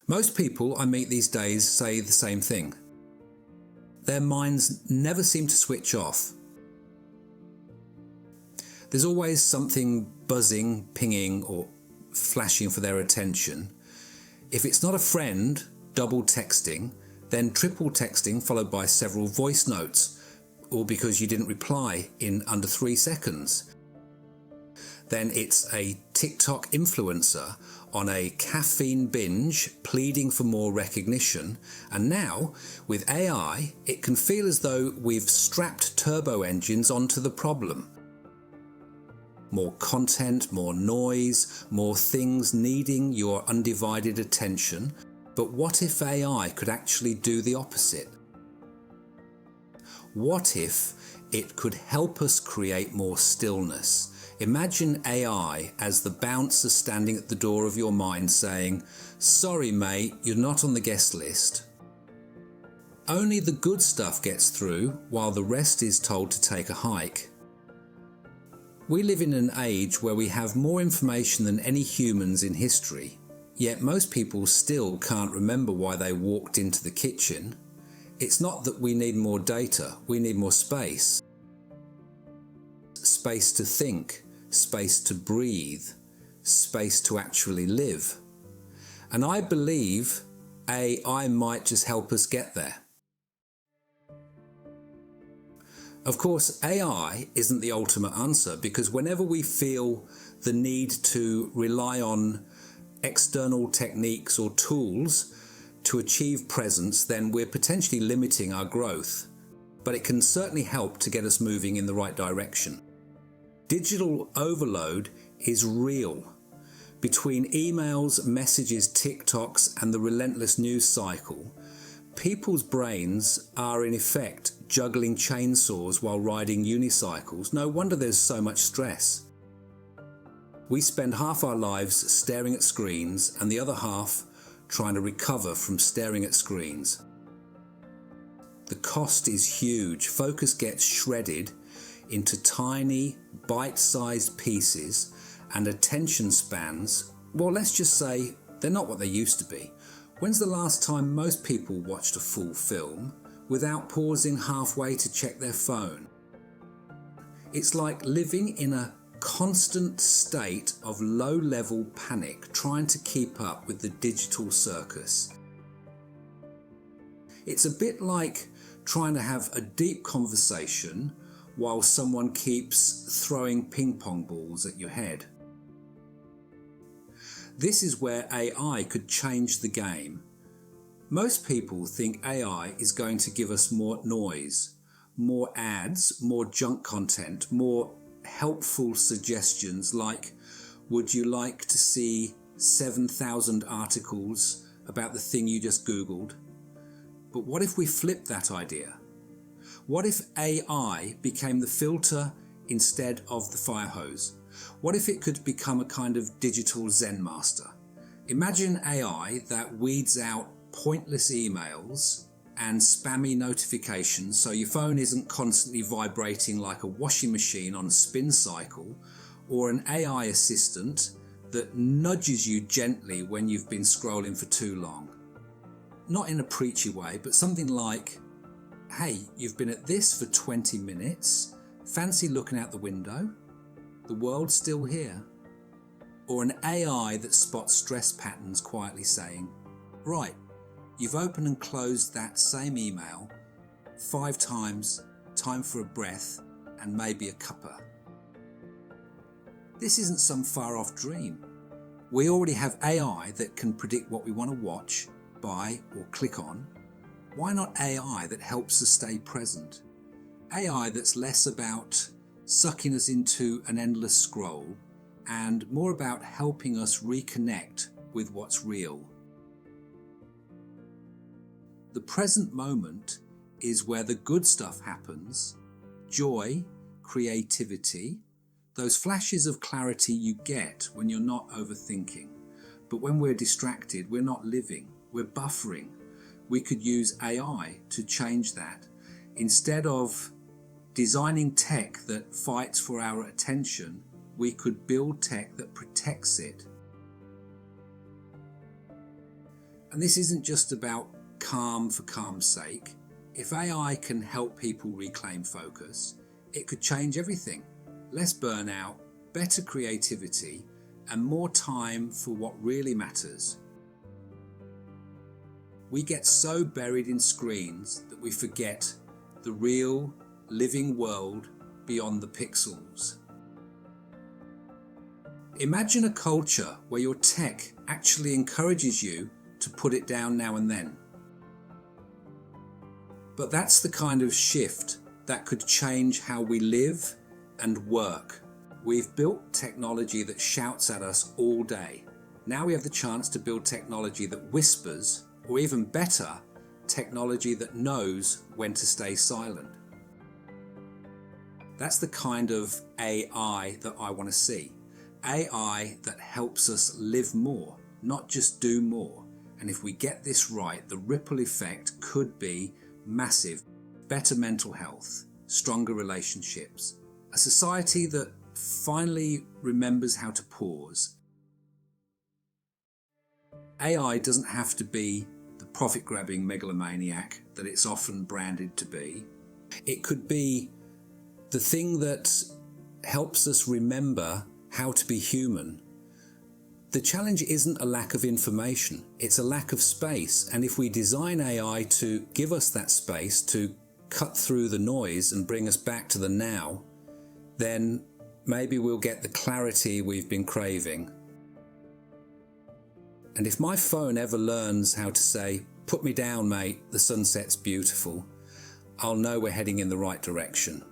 Most people I meet these days say the same thing. Their minds never seem to switch off. There's always something buzzing, pinging, or flashing for their attention. If it's not a friend, double texting, then triple texting followed by several voice notes, or because you didn't reply in under 3 seconds. Then it's a TikTok influencer on a caffeine binge pleading for more recognition. And now, with AI, it can feel as though we've strapped turbo engines onto the problem. More content, more noise, more things needing your undivided attention. But what if AI could actually do the opposite? What if it could help us create more stillness? Imagine AI as the bouncer standing at the door of your mind saying, "Sorry mate, you're not on the guest list." Only the good stuff gets through while the rest is told to take a hike. We live in an age where we have more information than any humans in history, yet most people still can't remember why they walked into the kitchen. It's not that we need more data, we need more space. Space to think, space to breathe, space to actually live. And I believe AI might just help us get there. Of course, AI isn't the ultimate answer, because whenever we feel the need to rely on external techniques or tools to achieve presence, then we're potentially limiting our growth. But it can certainly help to get us moving in the right direction. Digital overload is real. Between emails, messages, TikToks, and the relentless news cycle, people's brains are in effect juggling chainsaws while riding unicycles. No wonder there's so much stress. We spend half our lives staring at screens and the other half trying to recover from staring at screens. The cost is huge. Focus gets shredded into tiny, bite-sized pieces, and attention spans, well, let's just say they're not what they used to be. When's the last time most people watched a full film without pausing halfway to check their phone? It's like living in a constant state of low-level panic, trying to keep up with the digital circus. It's a bit like trying to have a deep conversation while someone keeps throwing ping pong balls at your head. This is where AI could change the game. Most people think AI is going to give us more noise, more ads, more junk content, more helpful suggestions like, would you like to see 7,000 articles about the thing you just Googled? But what if we flip that idea? What if AI became the filter instead of the fire hose? What if it could become a kind of digital Zen master? Imagine AI that weeds out pointless emails and spammy notifications so your phone isn't constantly vibrating like a washing machine on a spin cycle, or an AI assistant that nudges you gently when you've been scrolling for too long. Not in a preachy way, but something like, hey, you've been at this for 20 minutes, fancy looking out the window? The world's still here. Or an AI that spots stress patterns quietly saying, right, you've opened and closed that same email 5 times, time for a breath and maybe a cuppa. This isn't some far off dream. We already have AI that can predict what we want to watch, buy or click on. Why not AI that helps us stay present? AI that's less about sucking us into an endless scroll and more about helping us reconnect with what's real. The present moment is where the good stuff happens. Joy, creativity, those flashes of clarity you get when you're not overthinking. But when we're distracted, we're not living, we're buffering. We could use AI to change that. Instead of designing tech that fights for our attention, we could build tech that protects it. And this isn't just about calm for calm's sake. If AI can help people reclaim focus, it could change everything. Less burnout, better creativity, and more time for what really matters. We get so buried in screens that we forget the real, living world beyond the pixels. Imagine a culture where your tech actually encourages you to put it down now and then. But that's the kind of shift that could change how we live and work. We've built technology that shouts at us all day. Now we have the chance to build technology that whispers, or even better, technology that knows when to stay silent. That's the kind of AI that I want to see. AI that helps us live more, not just do more. And if we get this right, the ripple effect could be massive. Better mental health, stronger relationships, a society that finally remembers how to pause. AI doesn't have to be the profit-grabbing megalomaniac that it's often branded to be. It could be the thing that helps us remember how to be human. The challenge isn't a lack of information, it's a lack of space. And if we design AI to give us that space, to cut through the noise and bring us back to the now, then maybe we'll get the clarity we've been craving. And if my phone ever learns how to say, "Put me down, mate, the sunset's beautiful," I'll know we're heading in the right direction.